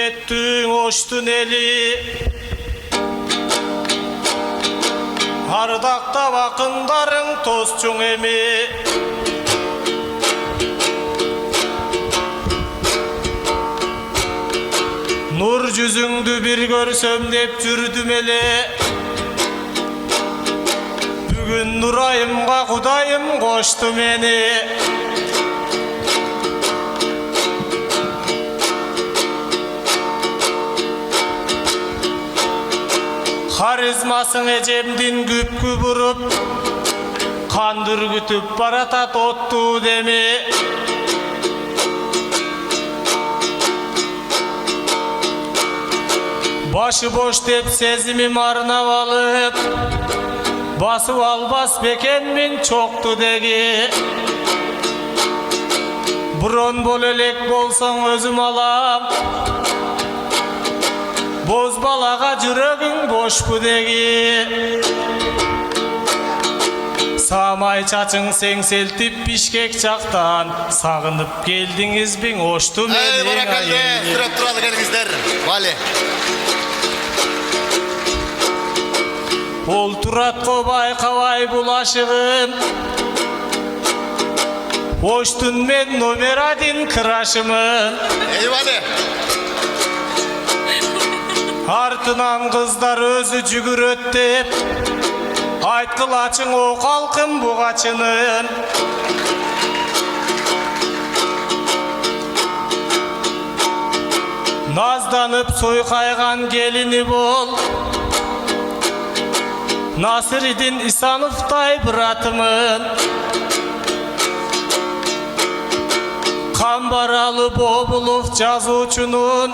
еттің оштun eli ардақтап ақындарың тосчуң эми нур жүзүңдү бир көрсөм деп жүрдүм эле бүгүн нурайымга кудайым кошту мени харизмасың эжемдин күпкү буруп кан үргүтүп баратат оттуу деми башы бош деп сезимим арнап алып басып албас бекенмин чокту деги бурон боло элек болсоң өзүм алам боз балага жүрөгүң бошпу деги самай чачың сеңселтип Бишкек жактан сагынып келдиңизби ошту менин баракалде сүрөп туралы келиңиздер вали ол туратко байкабай бул ашыгым оштун мен номер 1 крашымын вали артынан кыздар өзү жүгүрөт деп айткылачың о калкым бугачынын назданып сойкайган келини бол Насиридин Исановтай братымын Камбаралы Бобулов жазуучунун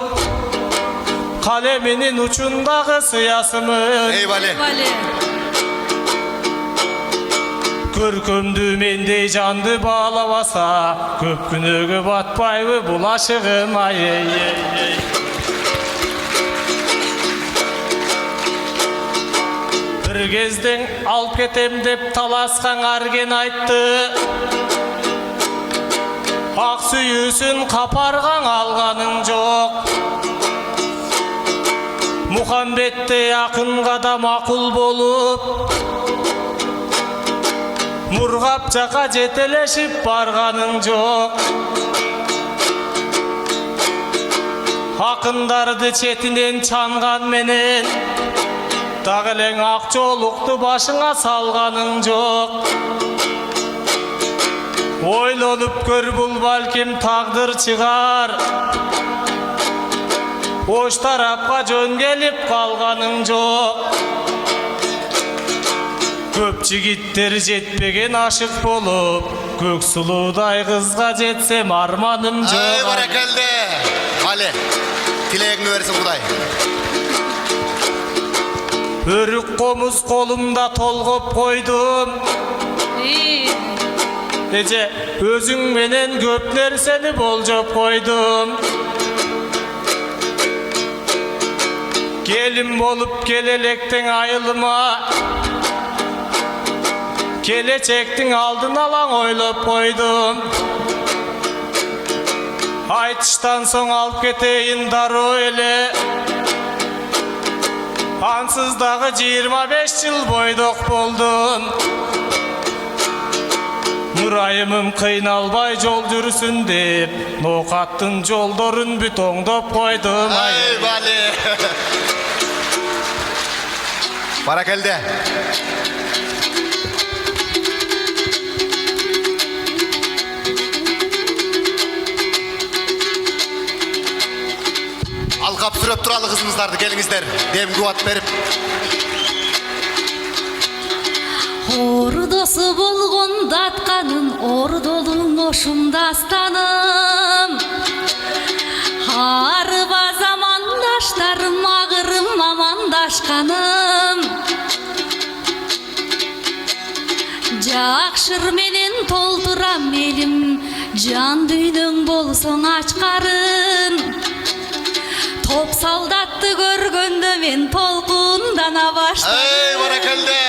калеминин учундагы сыясымын вали көркөмдүү мендей жанды баалабаса көп күнөөгө батпайбы бул ашыгым бир кезден алып кетем деп таласкан арген айтты ак сүйүүсүн капаргаң алганың жок Мухамбеттей акынга да макул болуп мургап жака жетелешип барганың жок акындарды четинен чанган менен дагы элең ак жоолукту башыңа салганың жок ойлонуп көр бул балким тагдыр чыгар ош тарапка жөн келип калганың жок көп жигиттер жетпеген ашык болуп көк сулуудай кызга жетсем арманым жок баракалде вали тилегиңди берсин кудай өрүк комуз колумда толгоп койдум эже өзүң менен көп нерсени болжоп койдум келин болуп келелектең айылыма келечектин алдын алаң ойлоп койдум айтыштан соң алып кетейин дароо эле ансыз дагы 25 жыл бойдок болдум нурайымым кыйналбай жол жүрсүн деп ноокаттын жолдорун бүт оңдоп койдум вали баракалде алкап сүрөп туралы кызымыздарды келиңиздер дем кубат берип ордосу болгон датканын ордолуң ошумда астаным арба замандаштарым агырым амандашканым жакшыр менен толтурам элим жан дүйнөң болсоң ачкарын топ солдатты көргөндө мен толкундана баштадым баракалде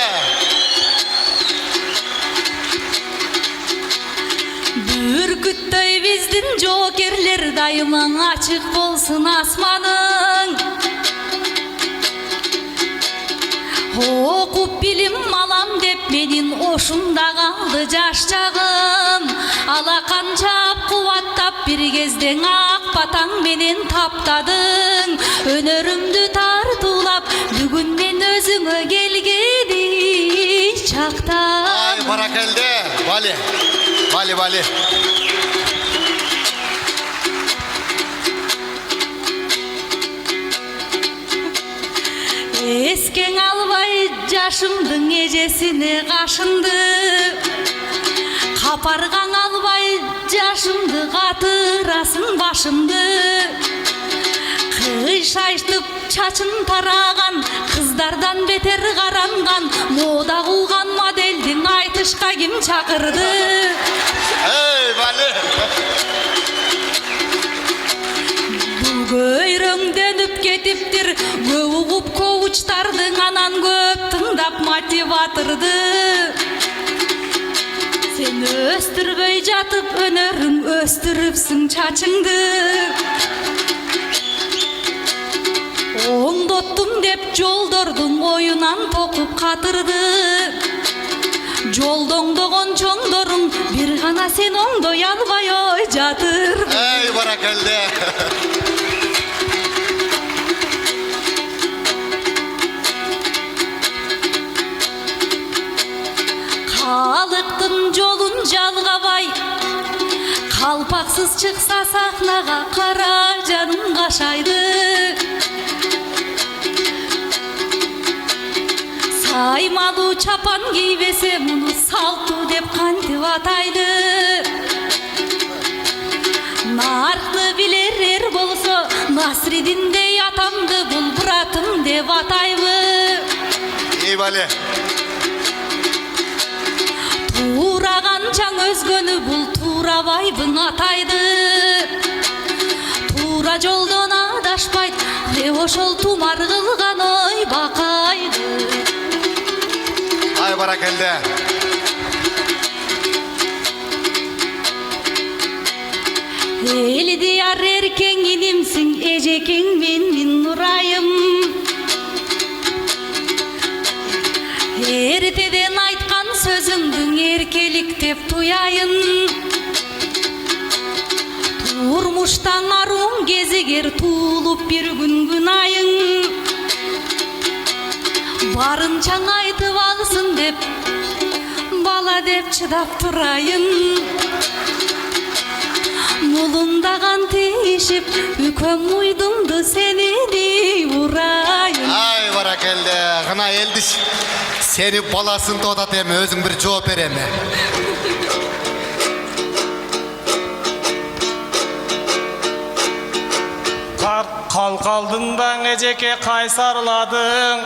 бүркүттөй биздин жоокерлер дайыма ачык болсун асманың. Окуп билим алам деп менин ошунда калды жаш чагым. Алаканчап кубаттап бир кезден ак батаң менен таптадың. Өнөрүмдү тартуулап бүгүн мен өзүңө келгени чакта. Ай баракелде, Бали. Бали, Бали. Эскең албай жашымдың эжесине кашынды. Капаргаң албай жашымды катырасың башымды. Кыйшайтып чачын тараган кыздардан бетер каранган мода кылган моделдин айтышка ким чакырды? Эй, Бали. Көйрөңдөнүп кетиптир көп угуп коучтардың анан көп тыңдап мотиваторды. Сен өстүрбөй жатып өнөрүң өстүрүпсүң чачыңды. Оңдоттум деп жолдордун оюнан токуп катырды. Жолдоңдогон чоңдоруң бир гана сен оңдой албай ой жатырды. Эй баракелде. Халыктын жолун жалгабай, калпаксыз чыкса сахнага кара жаным кашайды. Саймалуу чапан кийбесе муну салтуу деп кантип атайды? Наркты билерер болсо Насридиндей атамды бул братым деп атайбы. Эй Бали. Тураганчаң өзгөнү бул турабайбың атайды. Тура жолдон адашпайт, ошол тумар кылган ой бакайды. Ай баракелде. Элдияр эркең инимсиң, эжекең менин нурайым. Эртеден айткан сөзүңдүң эркеликтеп туяйын. Турмуштан аруң кезигер туулуп бир күн күнайың. Барынчаң айтып алсын деп бала деп чыдап турайын. Мулундаган тиишип үкөм уйдумду сени урайын. Ай баракелде. Гана элдиш. Сени баласын тоодат эми өзүң бир жооп береми. Калкалдың даң эжеке кайсарладың.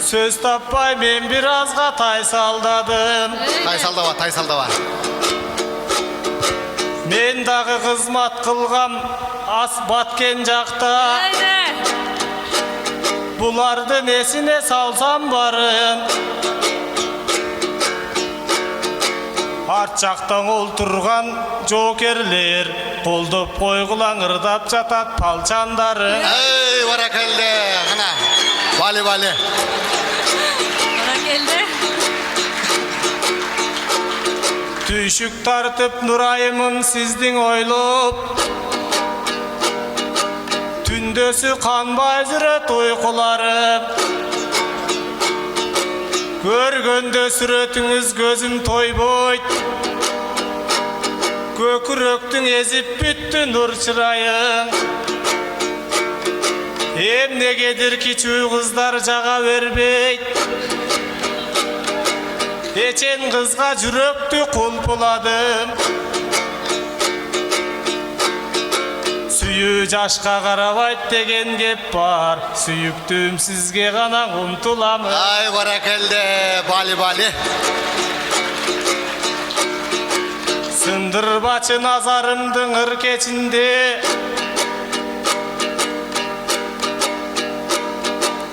Сөз таппай мен бир азга тайсалдадым. Тайсалдаба. Мен дагы кызмат кылгам ас баткен жакта. Буларды несине салсам барын. Арт жактан олтурган жоокерлер колдоп койгулаң ырдап жатат палчандары. Эй баракелде. Гана. Бали, Бали. Баракелде. Түйшүк тартып нурайымым сиздин ойлоп. Түндөсү канбай жүрөт уйкуларым. Көргөндө сүрөтүңүз көзүм тойбойт. Көкүрөктүң эзип бүттү нур чырайың. Эмнегедир кичүү кыздар жага бербейт. Эчен кызга жүрөктү кулпуладым. Сүйүү жашка карабайт деген кеп бар. Сүйүктүм сизге гана умтуламын. Ай баракелде. Бали, Бали. Сындырбачы назарымдын ыркечинде.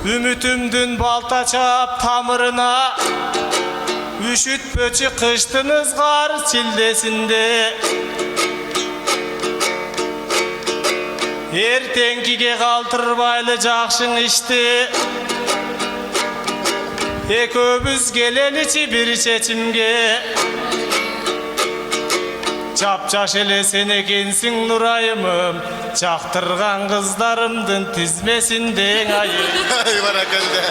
Үмүтүмдүн балта чап тамырына. Üşütpöçü kıştın ızgar çildesinde. Ertenkiге kалтырбайлы жакшың ишти. Ekөөбүз келеличи бир чечимге. Чапчаш эле сен экенсиң нурайымым, чактырган кыздарымдын тизмесинде айым. Ай баракалла.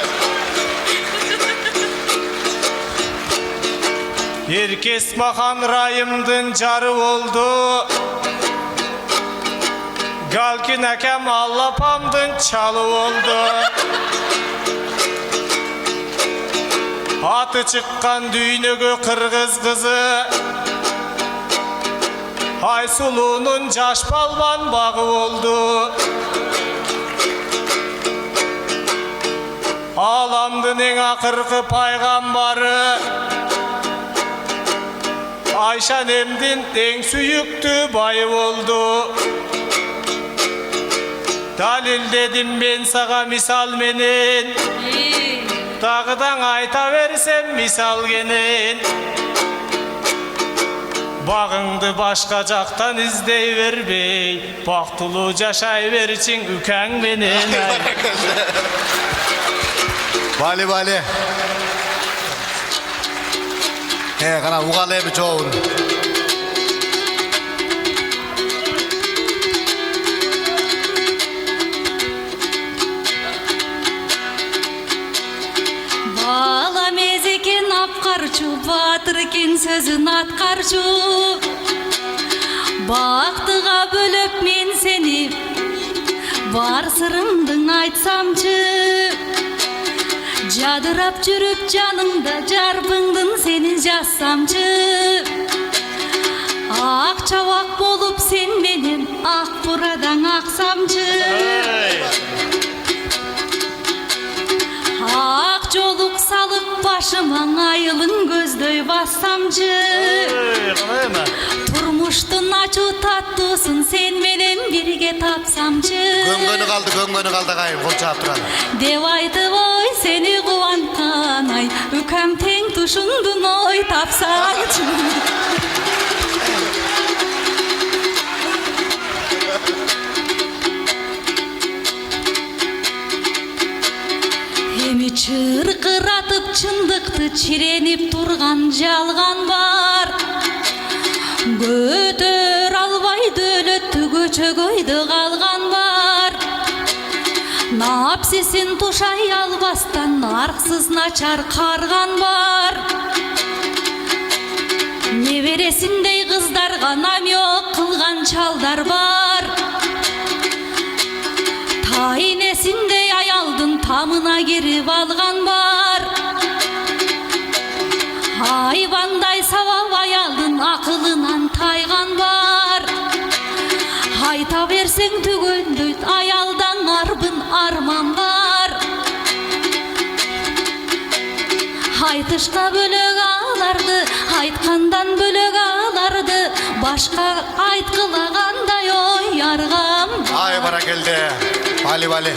Эркес махан райымдын жары болду. Галкин акам аллапамдын чалы болду. Аты чыккан дүйнөгө кыргыз кызы. Айсулуунун жаш балбан багы болду. Аламдын эң акыркы пайгамбары Айша немдин эң сүйүктүү байы болду. Далилдедим мен сага мисал менен, тагыдан айта берсем мисал кенен. Багыңды башка жактан издей бербей, бактылуу жашай берчиң үкәң менен. Бали бали. Кана угалы эми жообун. Бала мезекен апкарчу, батыр экен сөзүн аткарчу. Бактыга бөлөп мен сени, бар сырымдың айтсамчы. Жадырап жүрүп жаныңда жарбыңдын сени жазсамчы. Ак чабак болуп сен менен ак бурадаң аксамчы. Ак жолук салып башыма айылын көздөй бассамчы. Турмуштун ачуу таттуусун сен менен бирге тапсамчы. Көңгөнү калды кайым, кол чаап турат. Деп айтып ой сени кубанткан ай, үкәм тең тушуңдун ой тапсаңчы. Эми чыркыратып чындыкты чиренип турган жалган бар. Көтөр албай дөөлөттү көчөгөйдө калган бар. Напсисин тушай албастан арксыз начар карган бар. Небересиндей кыздарга намек кылган чалдар бар. Тайнесиндей аялдын тамына кирип алган бар. Айбандай сабап аялдын акылынан тайган бар. Айта берсең түгөндөйт аялдан арбын арман бар. Айтышка бөлөк аларды, айткандан бөлөк аларды. Башка айткылагандай ой аргам. Ай баракелде. Бали бали.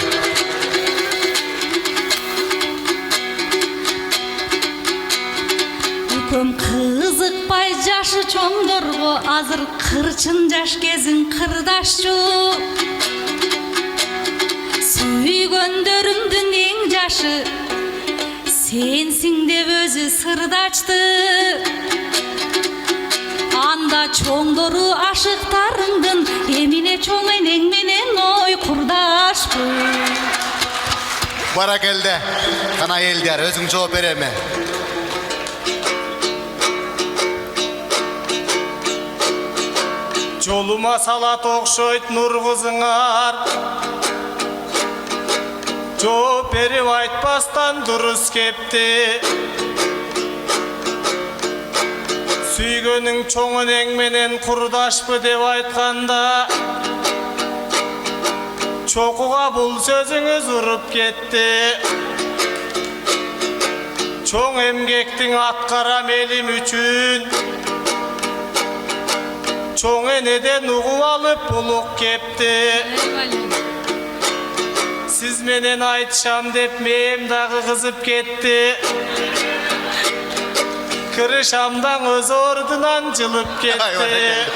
Үкөм кызыкпай жашы чоңдорго, азыр кырчын жаш кезин кырдашчу. Сүйгөндөрүмдүн эң жашы сенсиң деп өзү сырдачты. Анда чоңдору ашыктарыңдын, эмине чоң энең менен ой курдашпы. Баракелде. Кана элдер, өзүң жооп береме? Жолума салат окшойт нур кызыңар. Жооп берип айтпастан дурус кепти. Сүйгөнүң чоң энең менен курдашпы деп айтканда, чокуга бул сөзүңүз уруп кетти. Чоң эмгектиң аткарам элим үчүн, чоң энеден угуп алып булук кепти. Сиз менен айтышам деп мээм дагы кызып кетти. Kırışamdan öz ordunan cılıp Ay, orada gitti.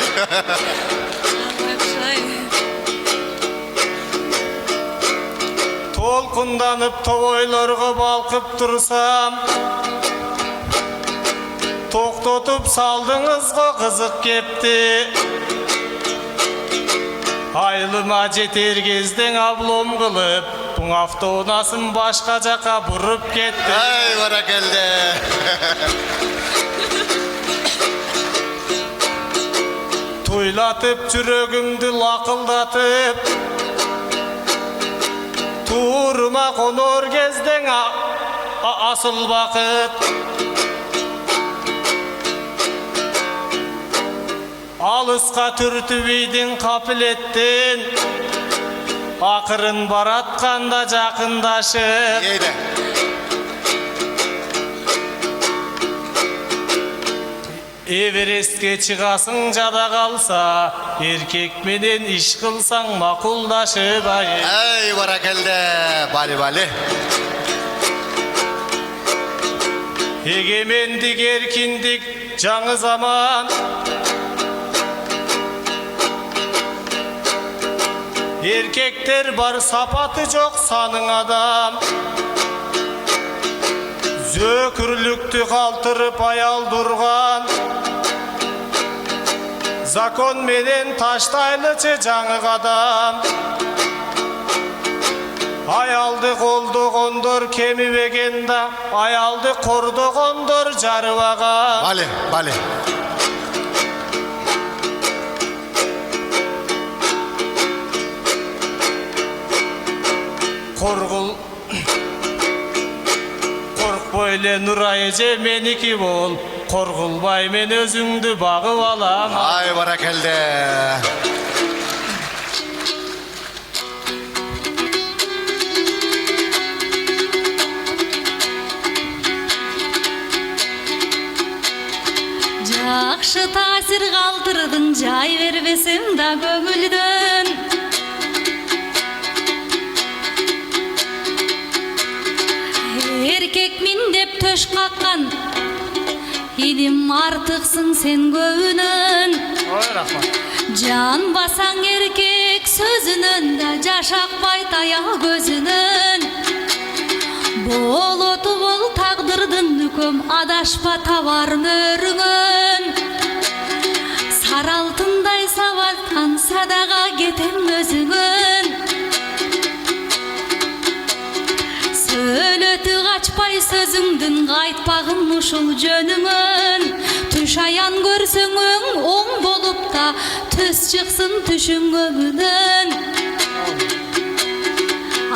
Толқынданып тойларға балқып тұрсам, тоқтатып салдыңызға қызық кепті. Айлыма жетер кезден аблом қылып, бұң автоунасын башқа жаққа бұрып кетті. Ай, баракелде. Тойлатып жүрегімді лақылдатып, турыма қонор кезден асыл бақыт. Алысқа түртіп үйдің қапілеттен, ақырын баратқанда жақындашып. Ейді. Эверестке чығасың жада қалса, еркек менен иш қылсаң мақұлдашып ай. Ай, баракелде. Бали. Егемендік еркіндік жаңы заман. Еркектер бар сапаты жоқ саның адам. Зөкірлікті қалтырып аялдырған, закон менен таштайлычы жаңы қадам. Аялды қолдығындар кемібегенда, аялды қордығындар жарываған. Бали. Қорқпай эле Нурай эже меники бол, қорқылбай мен өзіңді бағып алам. Ай, баракелде. Жақшы таасир калтырдың, жай бербесем да көңүлдөн. Еркекмин деп төш каккан, илим артыксың сен көбүнөн. Ой, рахмат. Жан басаң еркек сөзүнөн да, жашакпай таял көзүнөн. Болоту бол тагдырдын үкөм, адашпа табар мөрүңөн. Сары алтындай сабаткан садага кетем өзүңөн. Сөйлөтү качпай сөзүңдүн, кайтпагын ушул жөнүңөн. Түш аян көрсөң оң болуп да, төс чыксын түшүң көбүнөн.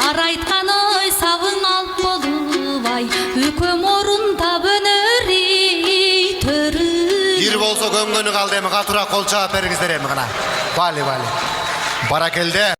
Ар айткан ой сабың алп болубай, үкөм орунда бөнөри төрү. Бир болсо көңгөнү калды, эми катуураак кол чаап бергиздер эми гана. Бали. Баракелде.